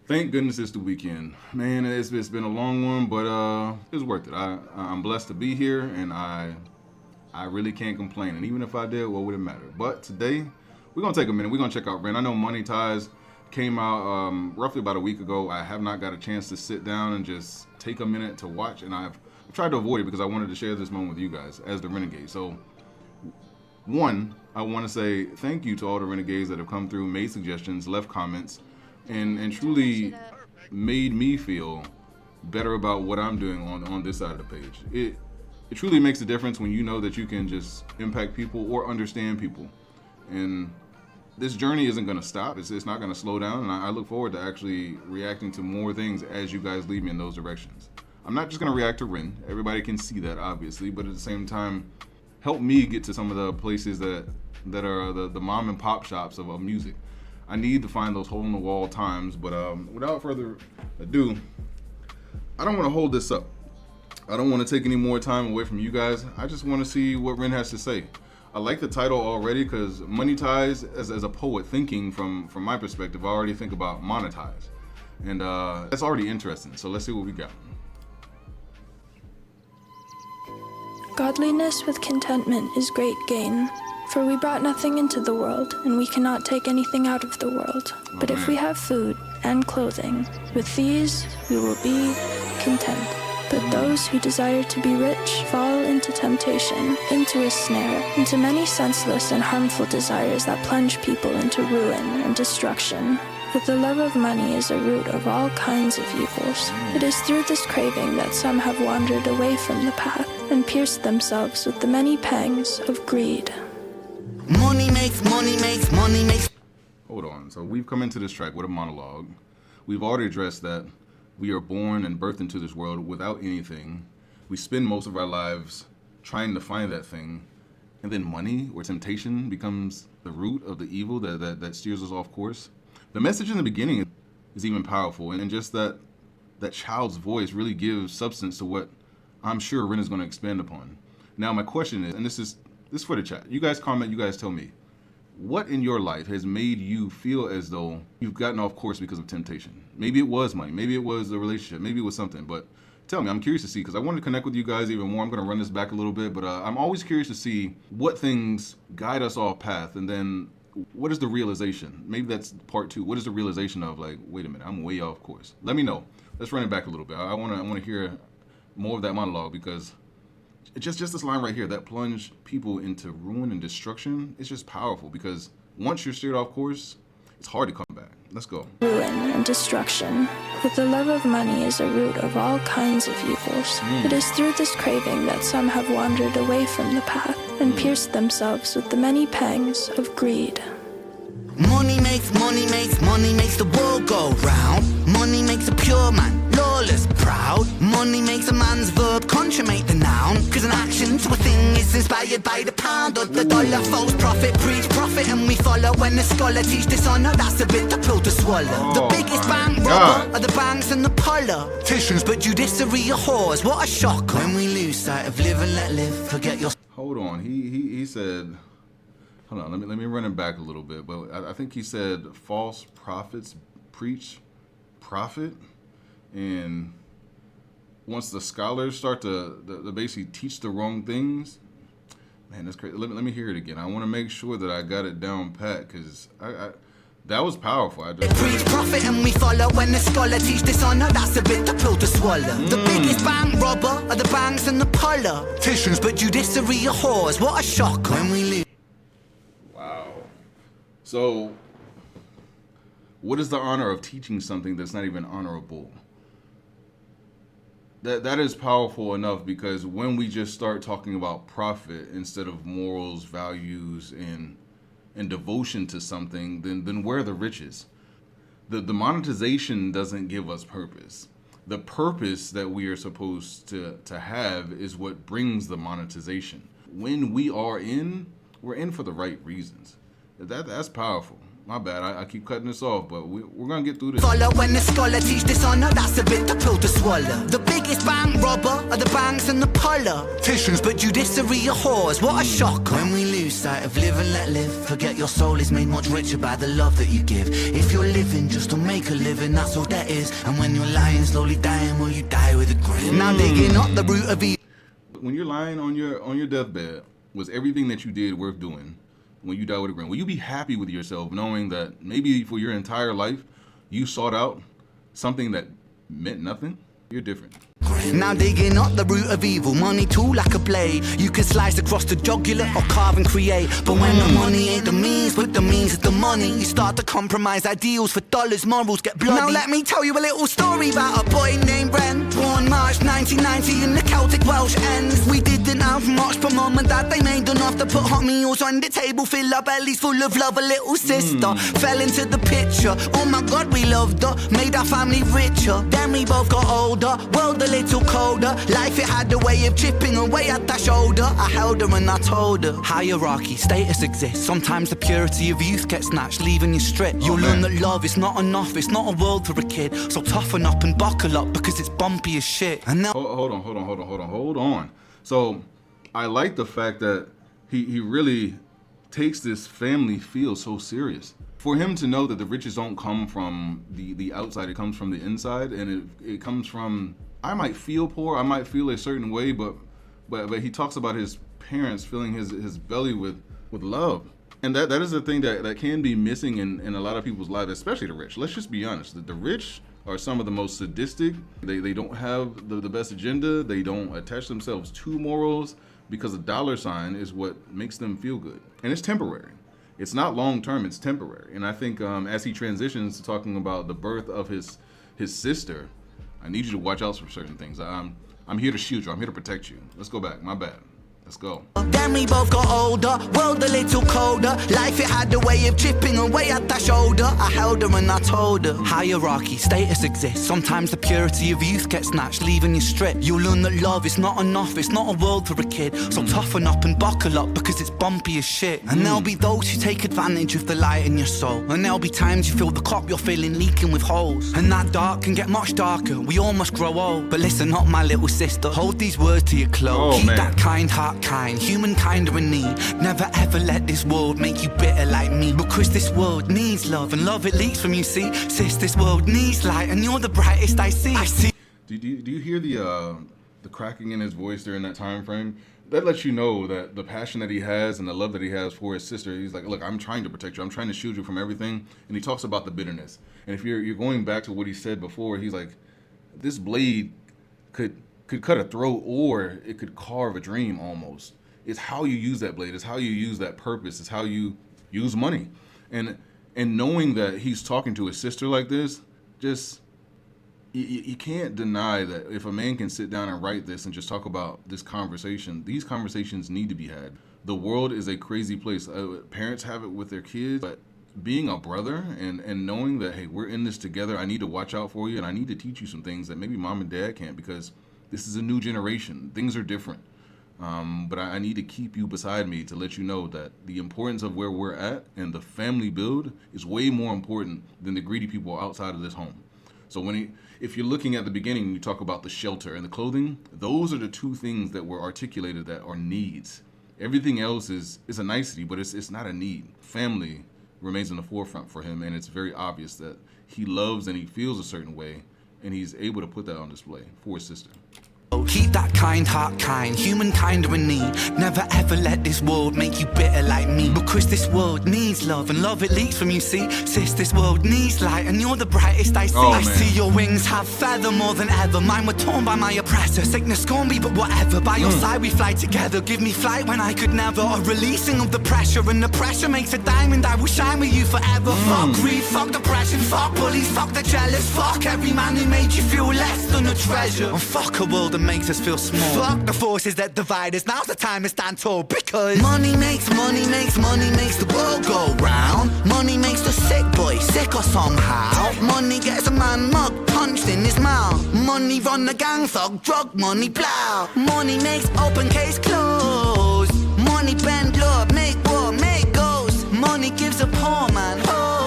Thank goodness it's the weekend. Man, it's been a long one, but it's worth it. I'm blessed to be here, and I really can't complain. And even if I did, what would it matter? But today, we're gonna take a minute. We're gonna check out Ren. I know Money Ties came out roughly about a week ago. I have not got a chance to sit down and just take a minute to watch, and I've tried to avoid it because I wanted to share this moment with you guys as the Renegade. So, one, I want to say thank you to all the Renegades that have come through, made suggestions, left comments, and truly made me feel better about what I'm doing on this side of the page. It truly makes a difference when you know that you can just impact people or understand people. And this journey isn't going to stop. It's not going to slow down. And I look forward to actually reacting to more things as you guys lead me in those directions. I'm not just going to react to Rin. Everybody can see that, obviously. But at the same time, help me get to some of the places that are the mom and pop shops of music. I need to find those hole-in-the-wall times. But without further ado, I don't want to hold this up. I don't want to take any more time away from you guys. I just want to see what Ren has to say. I like the title already because Money Ties, as a poet thinking from my perspective, I already think about monetize. And that's already interesting. So let's see what we got. Godliness with contentment is great gain. For we brought nothing into the world, and we cannot take anything out of the world. But if we have food and clothing, with these we will be content. But those who desire to be rich fall into temptation, into a snare, into many senseless and harmful desires that plunge people into ruin and destruction. But the love of money is a root of all kinds of evils. It is through this craving that some have wandered away from the path and pierced themselves with the many pangs of greed. Money makes. Hold on. So we've come into this track with a monologue. We've already addressed that we are born and birthed into this world without anything. We spend most of our lives trying to find that thing. And then money or temptation becomes the root of the evil that steers us off course. The message in the beginning is even powerful. And just that child's voice really gives substance to what I'm sure Ren is going to expand upon. Now, my question is, and this is for the chat. You guys comment, you guys tell me. What in your life has made you feel as though you've gotten off course because of temptation? Maybe it was money. Maybe it was a relationship. Maybe it was something. But tell me, I'm curious to see, because I want to connect with you guys even more. I'm going to run this back a little bit, but I'm always curious to see what things guide us off path, and then what is the realization? Maybe that's part two. What is the realization of, like, wait a minute, I'm way off course? Let me know. Let's run it back a little bit. I want to hear more of that monologue, because just this line right here that plunged people into ruin and destruction, it's just powerful, because once you're steered off course, it's hard to come back. Let's go. Ruin and destruction. But the love of money is a root of all kinds of evils. It is through this craving that some have wandered away from the path and pierced themselves with the many pangs of greed. Money makes the world go round. Money makes a pure man lawless, proud. Money makes a man's verb consummate the noun. Cause an action to a thing is inspired by the pound or the dollar. False prophet preach profit and we follow. When the scholar teach dishonor, that's a bit the pill to swallow. The biggest bank robber are the banks and the politicians, but judiciary are whores. What a shock when we lose sight of live and let live. Forget your. Hold on. He said. Hold on, let me run it back a little bit. But I think he said false prophets preach profit, and once the scholars start to basically teach the wrong things, man, that's crazy. Let me hear it again. I want to make sure that I got it down pat, because I that was powerful. Preach profit and we follow. When the scholar teach dishonor, that's a bit the pill to swallow. The biggest bank robber are the banks and the politicians, but judiciary are whores. What a shock when we lose. So, what is the honor of teaching something that's not even honorable? That is powerful enough, because when we just start talking about profit instead of morals, values, and devotion to something, then where are the riches? The monetization doesn't give us purpose. The purpose that we are supposed to have is what brings the monetization. When we're in for the right reasons. That's powerful. My bad, I keep cutting this off, but we're gonna get through this. Follow when the scholar teach dishonor, that's a bit the pill to swallow. The biggest bank robber are the banks and the politicians, but judiciary are whores, what a shock. When we lose sight of live and let live, forget your soul is made much richer by the love that you give. If you're living just to make a living, that's all that is. And when you're lying, slowly dying, well you die with a grin. Now digging up the root of evil. When you're lying on your deathbed, was everything that you did worth doing? When you die with a grin, will you be happy with yourself knowing that maybe for your entire life you sought out something that meant nothing? You're different. Now digging up the root of evil, money too like a blade. You can slice across the jugular or carve and create. But when the money ain't the means, but the means is the money, you start to compromise ideals for dollars, morals get bloody. Now let me tell you a little story about a boy named Ren. Born March 1990 in the Celtic Welsh ends. We didn't have much, but mum and dad, they made enough to put hot meals on the table, fill our bellies full of love. A little sister fell into the picture. Oh my God, we loved her, made our family richer. Then we both got older, world a little colder. Life, it had a way of chipping away at that shoulder. I held her and I told her. Hierarchy, status exists. Sometimes the purity of youth gets snatched, leaving you stripped. You'll learn that love is not enough, it's not a world for a kid. So toughen up and buckle up, because it's bumpy as shit. And now hold on. So I like the fact that he really takes this family feel so serious. For him to know that the riches don't come from the outside, it comes from the inside, and it comes from, I might feel poor, I might feel a certain way, but he talks about his parents filling his belly with love. And that is the thing that can be missing in a lot of people's lives, especially the rich. Let's just be honest. The rich are some of the most sadistic. They don't have the best agenda. They don't attach themselves to morals, because a dollar sign is what makes them feel good. And it's temporary. It's not long term, it's temporary. And I think as he transitions to talking about the birth of his sister, I need you to watch out for certain things. I'm here to shield you, I'm here to protect you. Let's go back, my bad. Let's go. Then we both got older, world a little colder. Life, it had a way of chipping away at that shoulder. I held her and I told her. Hierarchy, status exists. Sometimes the purity of youth gets snatched, leaving you stripped. You'll learn that love is not enough, it's not a world for a kid. So toughen up and buckle up, because it's bumpy as shit. And there'll be those who take advantage of the light in your soul. And there'll be times you feel the cup you're filling leaking with holes. And that dark can get much darker, we all must grow old. But listen up, my little sister, hold these words to your close. Keep that kind heart kind, humankind are in need. Never ever let this world make you bitter like me, because this world needs love, and love it leaks from you, see. Sis, this world needs light, and you're the brightest I see. Do you hear the cracking in his voice during that time frame? That lets you know that the passion that he has and the love that he has for his sister. He's like, look, I'm trying to protect you, I'm trying to shield you from everything. And he talks about the bitterness. And if you're going back to what he said before, he's like, this blade could cut a throat, or it could carve a dream almost. It's how you use that blade. It's how you use that purpose. It's how you use money. And knowing that he's talking to his sister like this, just, you can't deny that if a man can sit down and write this and just talk about this conversation, these conversations need to be had. The world is a crazy place. Parents have it with their kids, but being a brother and knowing that, hey, we're in this together, I need to watch out for you, and I need to teach you some things that maybe mom and dad can't, because this is a new generation. Things are different. But I need to keep you beside me to let you know that the importance of where we're at and the family build is way more important than the greedy people outside of this home. So if you're looking at the beginning, you talk about the shelter and the clothing, those are the two things that were articulated that are needs. Everything else is a nicety, but it's not a need. Family remains in the forefront for him, and it's very obvious that he loves and he feels a certain way, and he's able to put that on display for his sister. Keep that kind heart kind, humankind are in need. Never ever let this world make you bitter like me, because this world needs love, and love it leaks from you, see. Sis, this world needs light, and you're the brightest I see. I see your wings have feather more than ever. Mine were torn by my oppressor. Sickness scorn me, but whatever. By your side we fly together. Give me flight when I could never. A releasing of the pressure, and the pressure makes a diamond. I will shine with you forever. Fuck greed, fuck depression, fuck bullies, fuck the jealous. Fuck every man who made you feel less than a treasure. And fuck a world that makes us feel small. Fuck the forces that divide us. Now's the time to stand tall, because money makes the world go round. Money makes the sick boy sicker somehow. Money gets a man mug punched in his mouth. Money run the gang thug, drug money plow. Money makes open case close. Money bend law, make war, make ghosts. Money gives a poor man hope.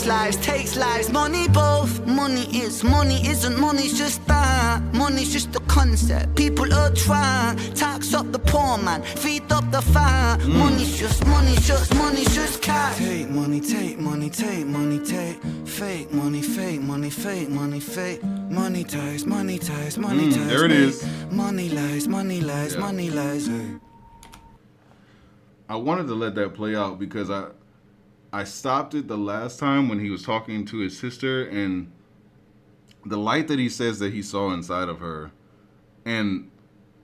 takes lives, money both. Money isn't, money's just that. Money's just a concept, people are trying. Tax up the poor man, feed up the fire. Money's just cash. Take money, take money, take money, take. Fake money, fake money, fake money, fake. Money ties, money ties, money ties. There it is. Money lies, money lies, Yeah. money lies. I wanted to let that play out because I stopped it the last time when he was talking to his sister, and the light that he says that he saw inside of her, and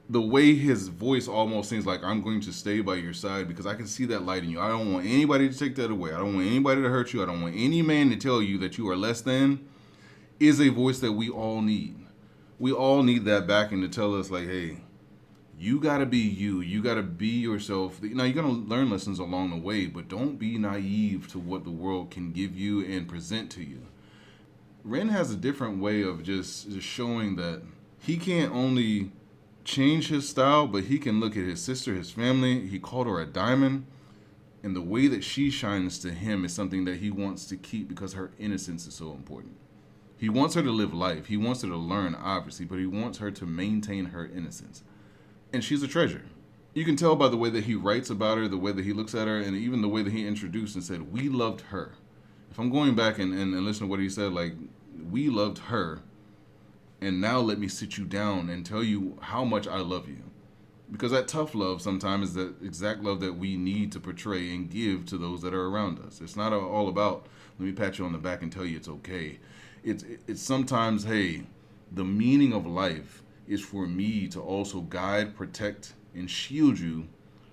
the way his voice almost seems like, I'm going to stay by your side because I can see that light in you. I don't want anybody to take that away. I don't want anybody to hurt you. I don't want any man to tell you that you are less than, is a voice that we all need. We all need that backing to tell us like, hey, you got to be you. You got to be yourself. Now, you're going to learn lessons along the way, but don't be naive to what the world can give you and present to you. Ren has a different way of just showing that he can't only change his style, but he can look at his sister, his family. He called her a diamond. And the way that she shines to him is something that he wants to keep because her innocence is so important. He wants her to live life. He wants her to learn, obviously, but he wants her to maintain her innocence. And she's a treasure. You can tell by the way that he writes about her, the way that he looks at her, and even the way that he introduced and said, we loved her. If I'm going back and listen to what he said, like, we loved her, and now let me sit you down and tell you how much I love you. Because that tough love sometimes is the exact love that we need to portray and give to those that are around us. It's not all about, let me pat you on the back and tell you it's okay. It's sometimes, hey, the meaning of life is for me to also guide, protect, and shield you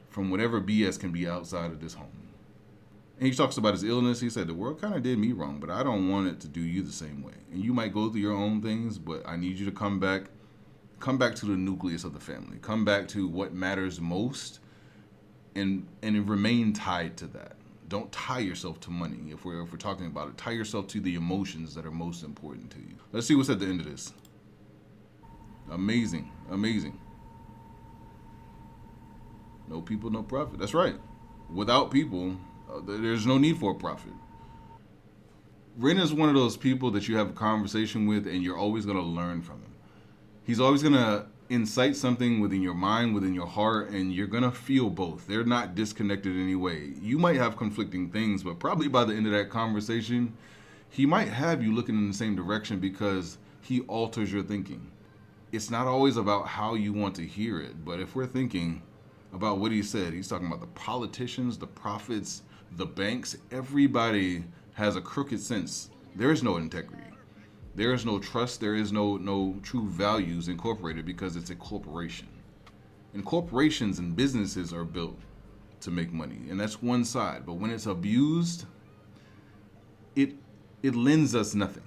from whatever BS can be outside of this home. And he talks about his illness. He said, the world kind of did me wrong, but I don't want it to do you the same way. And you might go through your own things, but I need you to come back to the nucleus of the family. Come back to what matters most and remain tied to that. Don't tie yourself to money. If we're talking about it, tie yourself to the emotions that are most important to you. Let's see what's at the end of this. Amazing, amazing. No people, no profit. That's right. Without people, there's no need for a profit. Ren is one of those people that you have a conversation with and you're always going to learn from him. He's always going to incite something within your mind, within your heart, and you're going to feel both. They're not disconnected in any way. You might have conflicting things, but probably by the end of that conversation, he might have you looking in the same direction because he alters your thinking. It's not always about how you want to hear it, but if we're thinking about what he said, he's talking about the politicians, the prophets, the banks, everybody has a crooked sense. There is no integrity. There is no trust. There is no true values incorporated because it's a corporation. And corporations and businesses are built to make money. And that's one side. But when it's abused, it lends us nothing.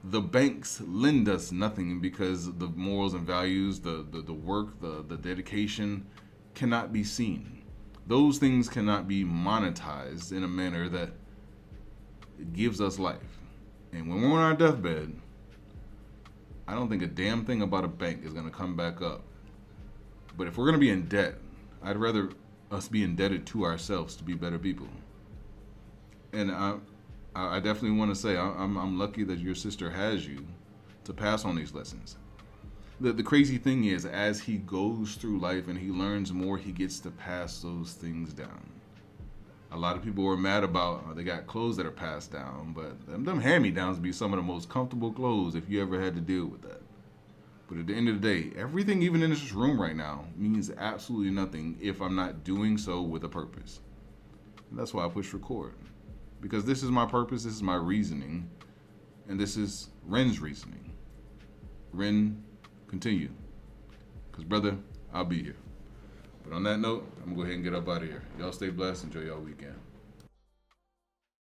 The banks lend us nothing because the morals and values, the work, the dedication cannot be seen. Those things cannot be monetized in a manner that gives us life. And when we're on our deathbed, I don't think a damn thing about a bank is going to come back up. But if we're going to be in debt, I'd rather us be indebted to ourselves to be better people. And I definitely want to say I'm lucky that your sister has you to pass on these lessons. The crazy thing is, as he goes through life and he learns more, he gets to pass those things down. A lot of people were mad about they got clothes that are passed down, but them hand-me-downs be some of the most comfortable clothes if you ever had to deal with that. But at the end of the day, everything even in this room right now means absolutely nothing if I'm not doing so with a purpose. And that's why I push record. Because this is my purpose, this is my reasoning, and this is Ren's reasoning. Ren, continue. Because, brother, I'll be here. But on that note, I'm going to go ahead and get up out of here. Y'all stay blessed. Enjoy y'all weekend.